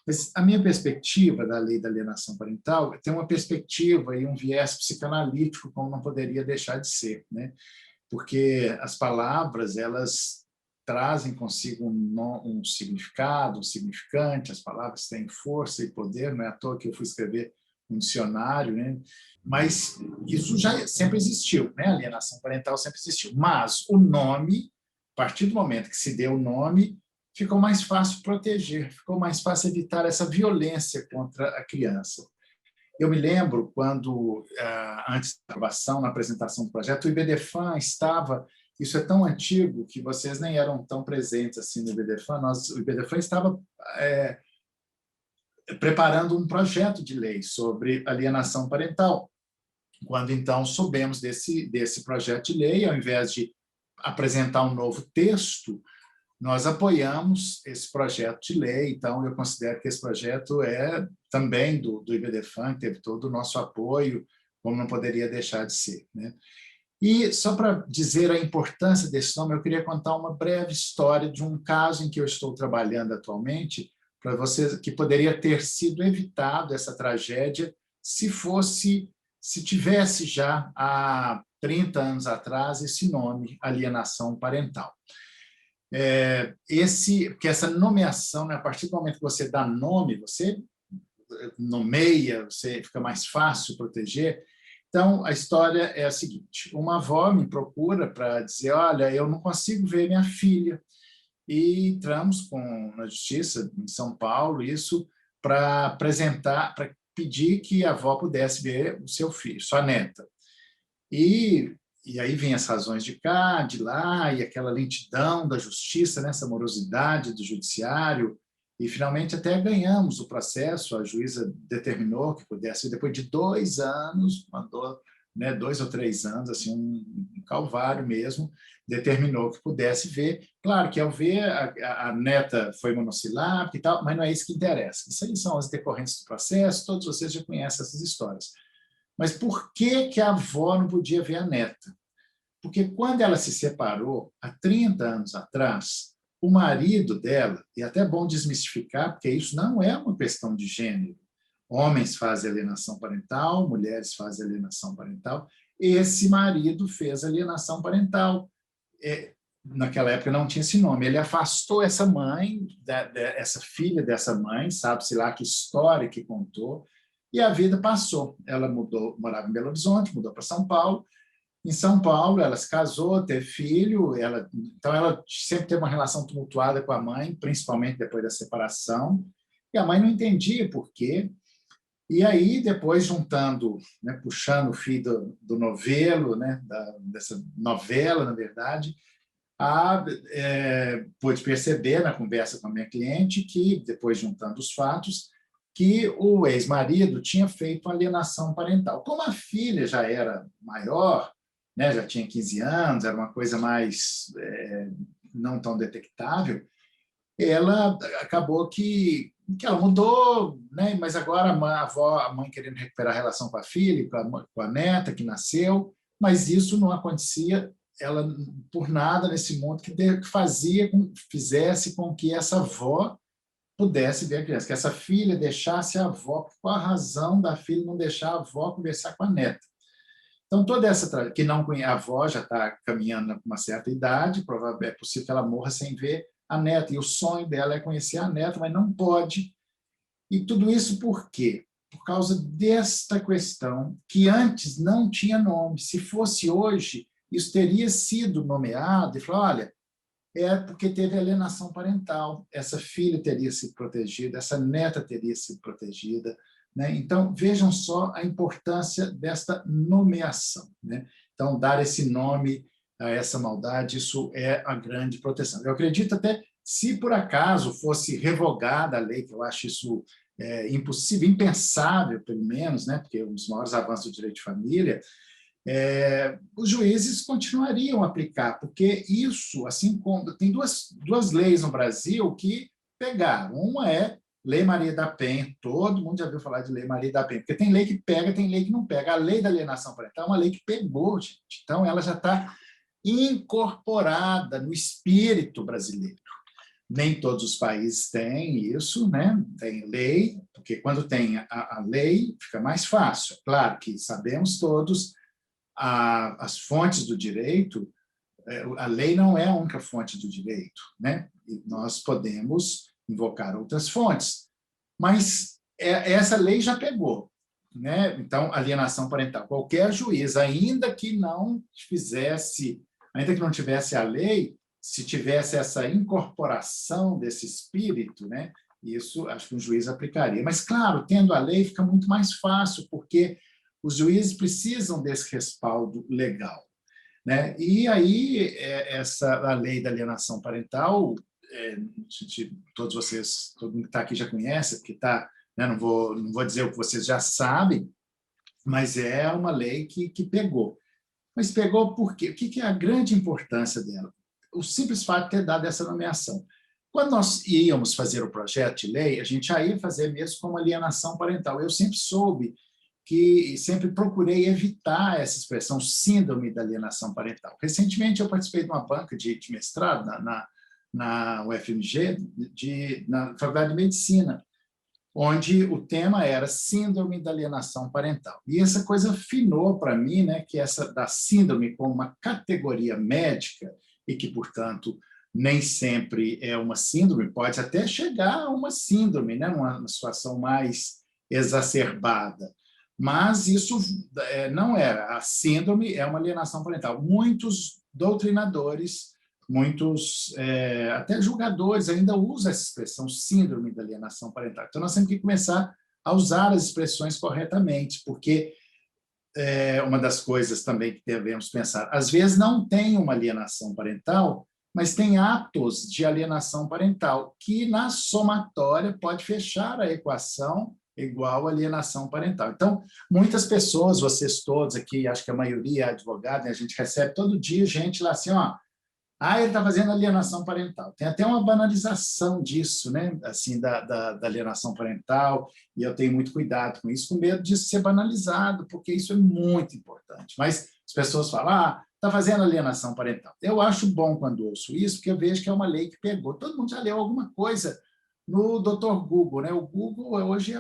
Mas a minha perspectiva da lei da alienação parental tem uma perspectiva e um viés psicanalítico, como não poderia deixar de ser, né? Porque as palavras, elas trazem consigo um significado, um significante, as palavras têm força e poder, não é à toa que eu fui escrever um dicionário, né? Mas isso já sempre existiu, né? A alienação parental sempre existiu. Mas o nome, a partir do momento que se deu o nome, ficou mais fácil proteger, ficou mais fácil evitar essa violência contra a criança. Eu me lembro quando, antes da aprovação, na apresentação do projeto, o IBDFAN estava, isso é tão antigo que vocês nem eram tão presentes assim no IBDFAN, o IBDFAN estava preparando um projeto de lei sobre alienação parental. Quando, então, soubemos desse projeto de lei, ao invés de apresentar um novo texto, nós apoiamos esse projeto de lei, então eu considero que esse projeto é também do IBDFAN, teve todo o nosso apoio, como não poderia deixar de ser, né? E só para dizer a importância desse nome, eu queria contar uma breve história de um caso em que eu estou trabalhando atualmente, para vocês, que poderia ter sido evitado essa tragédia se tivesse já há 30 anos atrás esse nome, alienação parental. Porque essa nomeação, né, a partir do momento que você dá nome, você nomeia, você fica mais fácil proteger. Então, a história é a seguinte: uma avó me procura para dizer, olha, eu não consigo ver minha filha, e entramos na justiça em São Paulo, isso para apresentar, para pedir que a avó pudesse ver o seu filho, sua neta. E aí vem as razões de cá, de lá, e aquela lentidão da justiça, né, essa morosidade do judiciário, e finalmente até ganhamos o processo, a juíza determinou que pudesse, depois de 2 anos, mandou, né, 2 ou 3 anos, assim, um calvário mesmo, determinou que pudesse ver. Claro que ao ver, a neta foi monossilábica e tal, mas não é isso que interessa. Isso aí são as decorrências do processo, todos vocês já conhecem essas histórias. Mas por que a avó não podia ver a neta? Porque quando ela se separou, há 30 anos atrás, o marido dela, e é até bom desmistificar, porque isso não é uma questão de gênero. Homens fazem alienação parental, mulheres fazem alienação parental. Esse marido fez alienação parental. Naquela época não tinha esse nome. Ele afastou essa mãe, essa filha dessa mãe, sabe-se lá que história que contou, e a vida passou. Ela morava em Belo Horizonte, mudou para São Paulo. Em São Paulo, ela se casou, teve filho, então ela sempre teve uma relação tumultuada com a mãe, principalmente depois da separação, e a mãe não entendia por quê. E aí, depois, juntando, né, puxando o fio do novelo, né, dessa novela, na verdade, pude perceber na conversa com a minha cliente que, depois juntando os fatos, que o ex-marido tinha feito alienação parental. Como a filha já era maior, né, já tinha 15 anos, era uma coisa mais não tão detectável, ela acabou que ela mudou, né, mas agora a mãe querendo recuperar a relação com a filha, com a neta que nasceu, mas isso não acontecia ela por nada nesse mundo que fizesse com que essa avó pudesse ver a criança, que essa filha deixasse a avó, qual a razão da filha não deixar a avó conversar com a neta? Então, toda essa que não conhece a avó, já está caminhando com uma certa idade, provavelmente é possível que ela morra sem ver a neta, e o sonho dela é conhecer a neta, mas não pode. E tudo isso por quê? Por causa desta questão, que antes não tinha nome. Se fosse hoje, isso teria sido nomeado e falou, olha, é porque teve alienação parental, essa filha teria sido protegida, essa neta teria sido protegida, né? Então, vejam só a importância desta nomeação, né? Então, dar esse nome a essa maldade, isso é a grande proteção. Eu acredito até, se por acaso fosse revogada a lei, que eu acho isso impossível, impensável, pelo menos, né? Porque um dos maiores avanços do direito de família, os juízes continuariam a aplicar, porque isso, assim como tem duas leis no Brasil que pegaram. Uma é Lei Maria da Penha, todo mundo já ouviu falar de Lei Maria da Penha, porque tem lei que pega, tem lei que não pega. A Lei da Alienação Parental é uma lei que pegou, gente. Então, ela já está incorporada no espírito brasileiro. Nem todos os países têm isso, né? Tem lei, porque quando tem a lei, fica mais fácil. Claro que sabemos todos, as fontes do direito, a lei não é a única fonte do direito, né? E nós podemos invocar outras fontes, mas essa lei já pegou, né? Então, alienação parental. Qualquer juiz, ainda que não tivesse a lei, se tivesse essa incorporação desse espírito, né? Isso acho que um juiz aplicaria. Mas, claro, tendo a lei fica muito mais fácil, porque os juízes precisam desse respaldo legal, né? E aí, a lei da alienação parental, todos vocês, todo mundo que está aqui já conhece, porque está, né, não vou dizer o que vocês já sabem, mas é uma lei que pegou. Mas pegou por quê? O que é a grande importância dela? O simples fato de ter dado essa nomeação. Quando nós íamos fazer o projeto de lei, a gente já ia fazer mesmo como alienação parental. Eu sempre soube sempre procurei evitar essa expressão síndrome da alienação parental. Recentemente, eu participei de uma banca de mestrado na UFMG, na Faculdade de Medicina, onde o tema era síndrome da alienação parental. E essa coisa afinou para mim, né, que essa da síndrome como uma categoria médica e que, portanto, nem sempre é uma síndrome, pode até chegar a uma síndrome, né, uma situação mais exacerbada. Mas isso não era. A síndrome é uma alienação parental. Muitos doutrinadores, muitos até julgadores ainda usam essa expressão síndrome da alienação parental. Então, nós temos que começar a usar as expressões corretamente, porque uma das coisas também que devemos pensar, às vezes não tem uma alienação parental, mas tem atos de alienação parental, que na somatória pode fechar a equação igual alienação parental. Então, muitas pessoas, vocês todos aqui, acho que a maioria é advogado, né? A gente recebe todo dia gente lá assim, ó, ele está fazendo alienação parental. Tem até uma banalização disso, né? Assim, da alienação parental, e eu tenho muito cuidado com isso, com medo disso ser banalizado, porque isso é muito importante. Mas as pessoas falam, está fazendo alienação parental. Eu acho bom quando ouço isso, porque eu vejo que é uma lei que pegou. Todo mundo já leu alguma coisa no Dr. Google, né? O Google hoje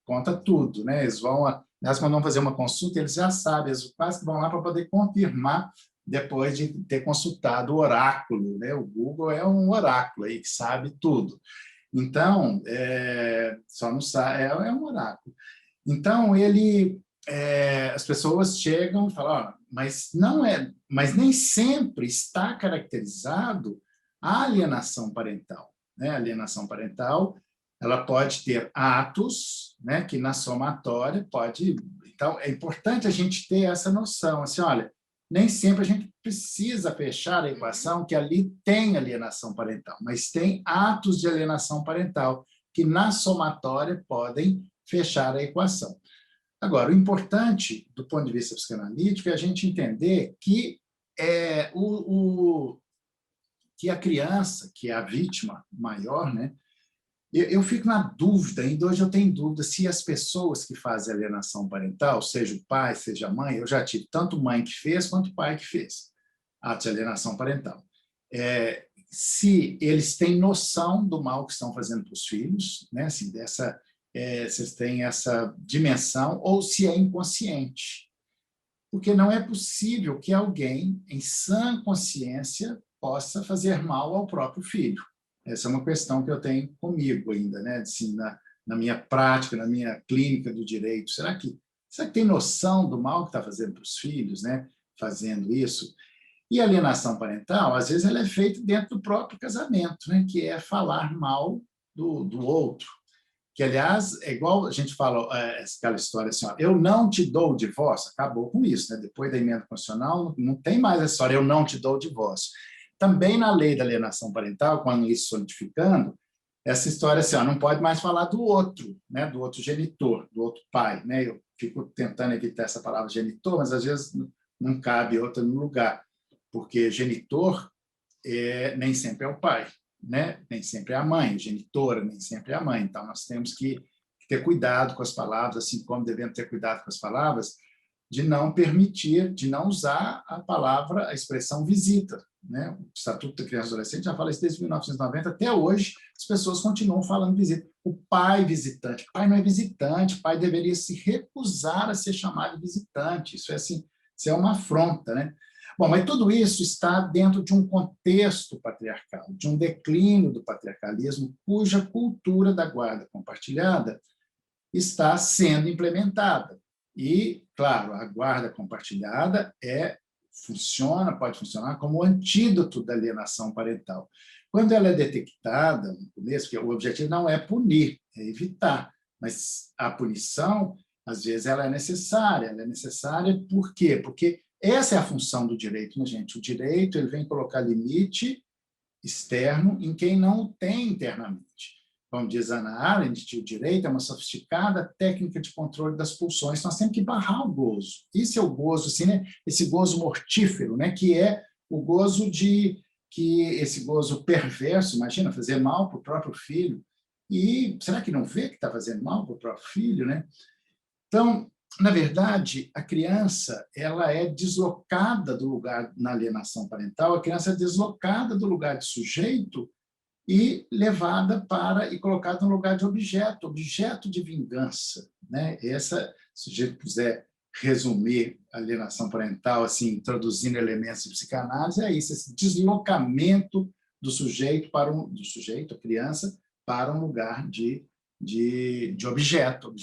conta tudo, né? Eles quando vão fazer uma consulta, eles já sabem, eles quase que vão lá para poder confirmar depois de ter consultado o oráculo, né? O Google é um oráculo aí que sabe tudo. Então, só não sabe, é um oráculo. Então, as pessoas chegam e falam, mas nem sempre está caracterizado a alienação parental, né? A alienação parental, ela pode ter atos, né, que na somatória pode... Então, é importante a gente ter essa noção, assim, olha, nem sempre a gente precisa fechar a equação que ali tem alienação parental, mas tem atos de alienação parental que na somatória podem fechar a equação. Agora, o importante, do ponto de vista psicanalítico, é a gente entender que que a criança, que é a vítima maior, né? Eu fico na dúvida, ainda hoje eu tenho dúvida se as pessoas que fazem alienação parental, seja o pai, seja a mãe, eu já tive tanto mãe que fez quanto pai que fez ato de alienação parental. Se eles têm noção do mal que estão fazendo para os filhos, né? Assim, vocês têm essa dimensão, ou se é inconsciente. Porque não é possível que alguém, em sã consciência, possa fazer mal ao próprio filho. Essa é uma questão que eu tenho comigo ainda, né? Assim, na minha prática, na minha clínica do direito. Será que tem noção do mal que está fazendo para os filhos, né? Fazendo isso? E a alienação parental, às vezes, ela é feita dentro do próprio casamento, né? Que é falar mal do outro. Que, aliás, é igual a gente fala, aquela história assim, ó, eu não te dou o divórcio, acabou com isso, né? Depois da emenda constitucional, não tem mais essa história, eu não te dou o divórcio. Também na lei da alienação parental, quando isso solidificando, essa história assim, ó, não pode mais falar do outro, né? Do outro genitor, do outro pai, né? Eu fico tentando evitar essa palavra genitor, mas às vezes não cabe outra no lugar, porque genitor nem sempre é o pai, né? Nem sempre é a mãe, genitora nem sempre é a mãe. Então, nós temos que ter cuidado com as palavras, assim como devemos ter cuidado com as palavras, de não permitir, de não usar a palavra, a expressão visita, né? O Estatuto da Criança e do Adolescente já fala isso desde 1990, até hoje as pessoas continuam falando visita. O pai visitante, pai não é visitante, pai deveria se recusar a ser chamado de visitante, isso é assim, isso é uma afronta, né? Bom, mas tudo isso está dentro de um contexto patriarcal, de um declínio do patriarcalismo, cuja cultura da guarda compartilhada está sendo implementada. E, claro, a guarda compartilhada pode funcionar como antídoto da alienação parental. Quando ela é detectada no começo, porque o objetivo não é punir, é evitar, mas a punição, às vezes, ela é necessária. Ela é necessária por quê? Porque essa é a função do direito, né, gente? O direito ele vem colocar limite externo em quem não o tem internamente. Como diz Hannah Arendt, o direito é uma sofisticada técnica de controle das pulsões. Nós temos que barrar o gozo. Isso é o gozo, assim, né? Esse gozo mortífero, né? Que é o gozo esse gozo perverso, imagina, fazer mal para o próprio filho. E será que não vê que está fazendo mal para o próprio filho, né? Então, na verdade, a criança ela é deslocada do lugar na alienação parental, a criança é deslocada do lugar de sujeito e levada e colocada no lugar de objeto de vingança, né? Se a gente quiser resumir a alienação parental, assim, introduzindo elementos de psicanálise, é isso, esse deslocamento do sujeito a criança, para um lugar de objeto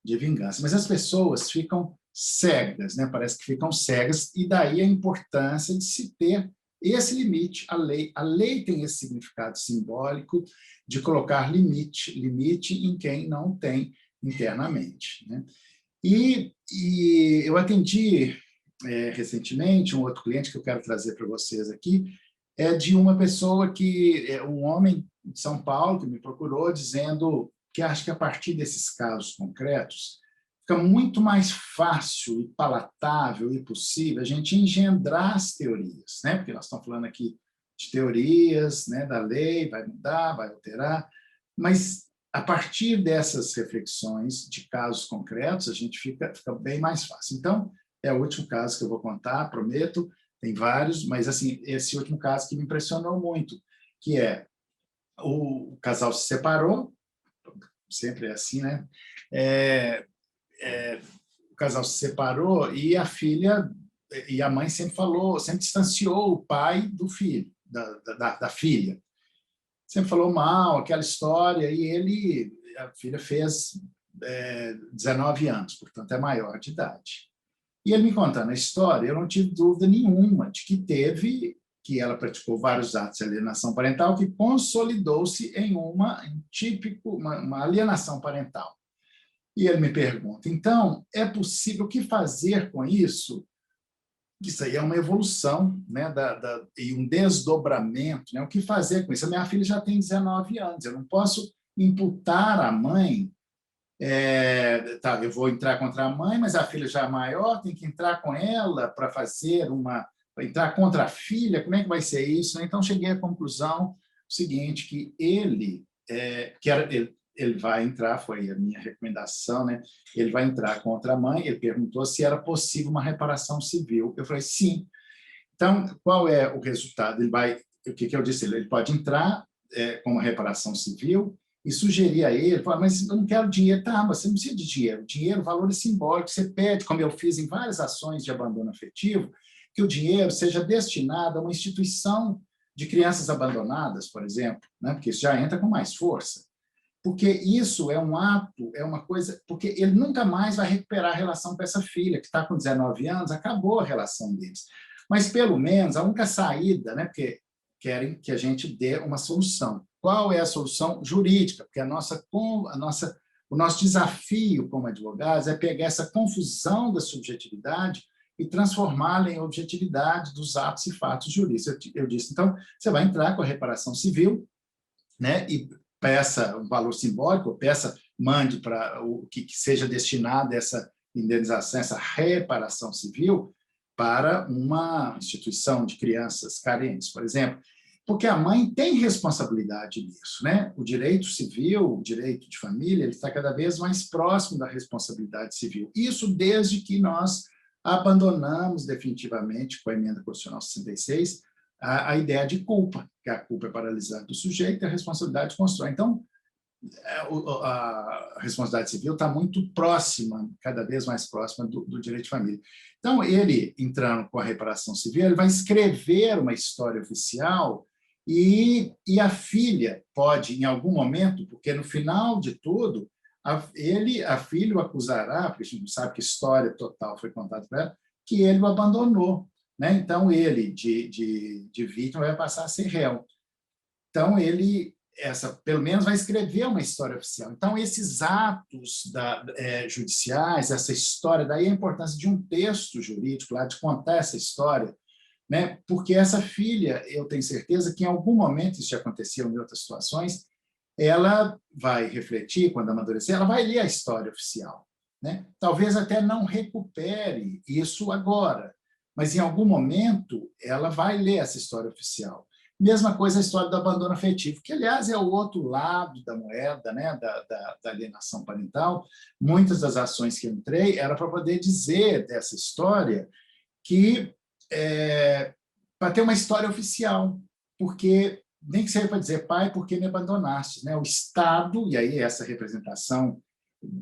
de vingança. Mas as pessoas ficam cegas, né? Parece que ficam cegas, e daí a importância de se ter esse limite. A lei tem esse significado simbólico de colocar limite em quem não tem internamente, né? E eu atendi recentemente um outro cliente que eu quero trazer para vocês aqui, é de uma pessoa um homem de São Paulo que me procurou dizendo que acha que a partir desses casos concretos fica muito mais fácil e palatável e possível a gente engendrar as teorias, né? Porque nós estamos falando aqui de teorias, né, da lei, vai mudar, vai alterar, mas a partir dessas reflexões de casos concretos, a gente fica bem mais fácil. Então, é o último caso que eu vou contar, prometo, tem vários, mas assim, esse último caso que me impressionou muito, que é o casal se separou, sempre é assim, né? O casal se separou e a filha e a mãe sempre distanciou o pai do filho, da filha. Sempre falou mal, aquela história, e a filha fez 19 anos, portanto é maior de idade. E ele me contando a história, eu não tive dúvida nenhuma de que ela praticou vários atos de alienação parental que consolidou-se em uma alienação parental. E ele me pergunta, então, é possível, o que fazer com isso? Isso aí é uma evolução, né, e um desdobramento, né? O que fazer com isso? A minha filha já tem 19 anos, eu não posso imputar à mãe, eu vou entrar contra a mãe, mas a filha já é maior, tem que entrar com ela para entrar contra a filha, como é que vai ser isso? Né? Então, cheguei à conclusão seguinte, que ele vai entrar, foi a minha recomendação, né? Ele vai entrar contra a mãe, ele perguntou se era possível uma reparação civil. Eu falei, sim. Então, qual é o resultado? O que eu disse? Ele pode entrar com uma reparação civil e sugerir a ele, falar, mas eu não quero dinheiro. Tá, mas você não precisa de dinheiro. Dinheiro, o valor é simbólico. Você pede, como eu fiz em várias ações de abandono afetivo, que o dinheiro seja destinado a uma instituição de crianças abandonadas, por exemplo, né? Porque isso já entra com mais força. Porque isso é um ato, é uma coisa... Porque ele nunca mais vai recuperar a relação com essa filha, que está com 19 anos, acabou a relação deles. Mas, pelo menos, a única saída, né? Porque querem que a gente dê uma solução. Qual é a solução jurídica? Porque o nosso desafio como advogados é pegar essa confusão da subjetividade e transformá-la em objetividade dos atos e fatos jurídicos. Eu disse, então, você vai entrar com a reparação civil, né, e peça um valor simbólico, mande para o que seja destinado essa indenização, essa reparação civil para uma instituição de crianças carentes, por exemplo. porque a mãe tem responsabilidade nisso, né? O direito civil, o direito de família, ele está cada vez mais próximo da responsabilidade civil. Isso desde que nós abandonamos definitivamente, com a emenda constitucional 66, a ideia de culpa, que a culpa é paralisante do sujeito e a responsabilidade constrói. Então, a responsabilidade civil está muito próxima, cada vez mais próxima do direito de família. Então, ele, entrando com a reparação civil, ele vai escrever uma história oficial e a filha pode, em algum momento, porque no final de tudo, a filha o acusará, porque a gente não sabe que história total foi contada para ela, que ele o abandonou. Né? Então, ele, de vítima, vai passar a ser réu. Então, ele, pelo menos, vai escrever uma história oficial. Então, esses atos judiciais, essa história, daí a importância de um texto jurídico, lá, de contar essa história, né? Porque essa filha, eu tenho certeza que em algum momento, isso já aconteceu em outras situações, ela vai refletir, quando amadurecer, ela vai ler a história oficial. Né? Talvez até não recupere isso agora, mas em algum momento ela vai ler essa história oficial. Mesma coisa a história do abandono afetivo, que, aliás, é o outro lado da moeda, né? da alienação parental. Muitas das ações que eu entrei era para poder dizer dessa história que para ter uma história oficial, porque nem que seja para dizer, pai, por que me abandonaste? Né? O Estado, e aí essa representação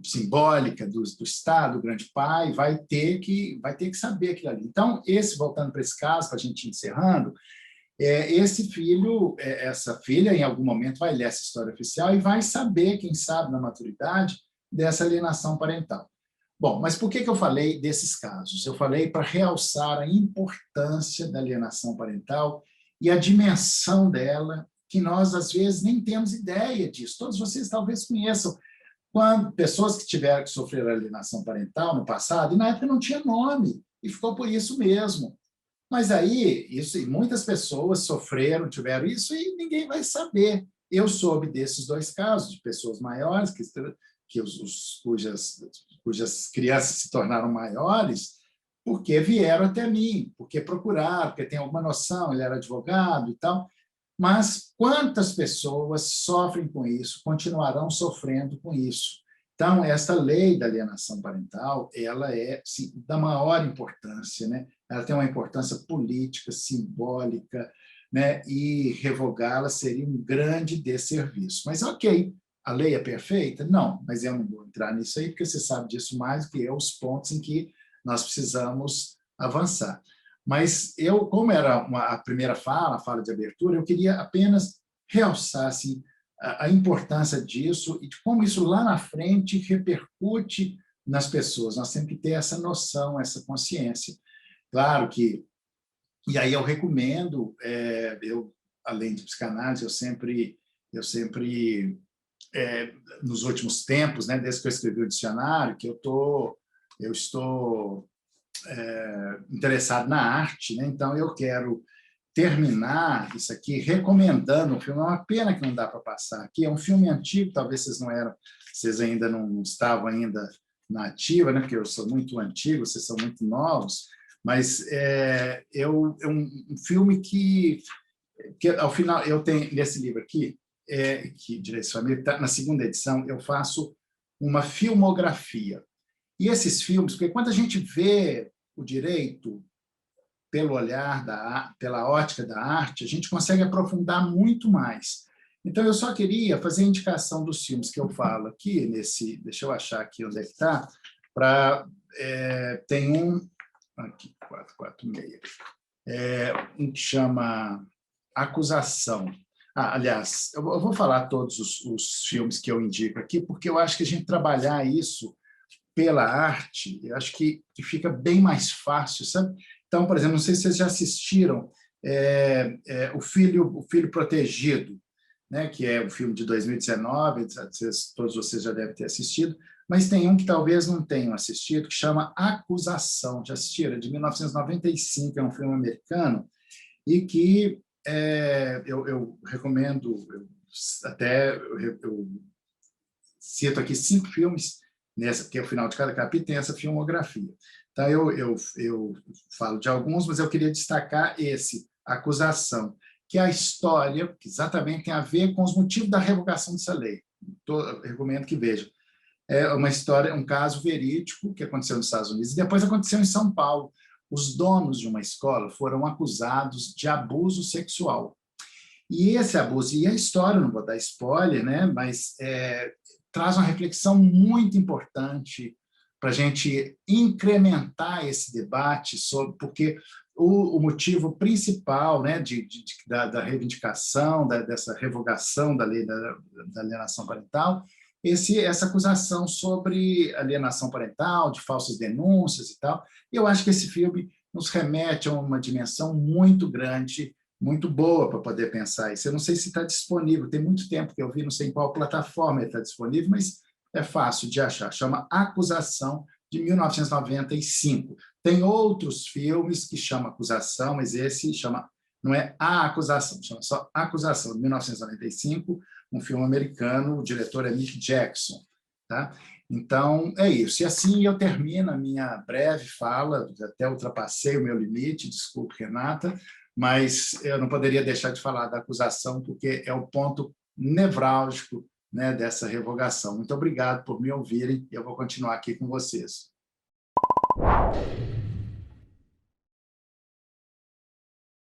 simbólica do Estado, o grande pai, vai ter que saber aquilo ali. Então, voltando para esse caso, para a gente ir encerrando, esse filho, essa filha, em algum momento, vai ler essa história oficial e vai saber, quem sabe, na maturidade, dessa alienação parental. Bom, mas por que eu falei desses casos? Eu falei para realçar a importância da alienação parental e a dimensão dela, que nós, às vezes, nem temos ideia disso. Todos vocês talvez conheçam pessoas que tiveram que sofrer alienação parental no passado, e na época não tinha nome, e ficou por isso mesmo. Mas aí, muitas pessoas sofreram, tiveram isso, e ninguém vai saber. Eu soube desses dois casos, de pessoas maiores, cujas crianças se tornaram maiores, porque vieram até mim, porque procuraram, porque tem alguma noção, ele era advogado e tal. Mas quantas pessoas sofrem com isso, continuarão sofrendo com isso? Então, essa lei da alienação parental, ela é, sim, da maior importância, né? Ela tem uma importância política, simbólica, né? E revogá-la seria um grande desserviço. Mas, ok, a lei é perfeita? Não, mas eu não vou entrar nisso aí, porque você sabe disso mais do que eu, os pontos em que nós precisamos avançar. Mas como era a primeira fala, a fala de abertura, eu queria apenas realçar assim, a importância disso e de como isso lá na frente repercute nas pessoas. Nós temos que ter essa noção, essa consciência. Claro que, e aí eu recomendo, além de psicanálise, eu sempre nos últimos tempos, né, desde que eu escrevi o dicionário, que eu estou interessado na arte, né? Então eu quero terminar isso aqui recomendando um filme. É uma pena que não dá para passar aqui. É um filme antigo, talvez vocês ainda não estavam ainda na ativa, né? Porque eu sou muito antigo, vocês são muito novos. Mas é um filme que ao final eu tenho nesse livro aqui, que Direitos de Família, tá, na segunda edição eu faço uma filmografia. E esses filmes, porque quando a gente vê o direito pelo olhar, pela ótica da arte, a gente consegue aprofundar muito mais. Então, eu só queria fazer a indicação dos filmes que eu falo aqui, deixa eu achar aqui onde é que está, tem aqui, 446, um que chama Acusação. Aliás, eu vou falar todos os filmes que eu indico aqui, porque eu acho que a gente trabalhar isso pela arte, eu acho que fica bem mais fácil, sabe? Então, por exemplo, não sei se vocês já assistiram o Filho Protegido, né? Que é um filme de 2019, todos vocês já devem ter assistido, mas tem um que talvez não tenham assistido, que chama Acusação. Já assistiram? É de 1995, é um filme americano, e que eu recomendo, eu cito aqui 5 filmes, que é o final de cada capítulo, tem essa filmografia. Então, eu falo de alguns, mas eu queria destacar esse, Acusação, que a história, que exatamente tem a ver com os motivos da revogação dessa lei. Eu recomendo que vejam. É uma história, um caso verídico que aconteceu nos Estados Unidos e depois aconteceu em São Paulo. Os donos de uma escola foram acusados de abuso sexual. E esse abuso, e a história, não vou dar spoiler, né, mas traz uma reflexão muito importante para a gente incrementar esse debate, porque o motivo principal, né, da reivindicação, dessa revogação da lei da alienação parental, essa acusação sobre alienação parental, de falsas denúncias e tal. E eu acho que esse filme nos remete a uma dimensão muito grande, muito boa para poder pensar isso. Eu não sei se está disponível, tem muito tempo que eu vi, não sei em qual plataforma ele está disponível, mas é fácil de achar. Chama Acusação, de 1995. Tem outros filmes que chamam Acusação, mas esse chama, não é A Acusação, chama só Acusação, de 1995, um filme americano, o diretor é Mick Jackson. Tá? Então, é isso. E assim eu termino a minha breve fala, até ultrapassei o meu limite, desculpe, Renata, mas eu não poderia deixar de falar da acusação, porque é o ponto nevrálgico, né, dessa revogação. Muito obrigado por me ouvirem e eu vou continuar aqui com vocês.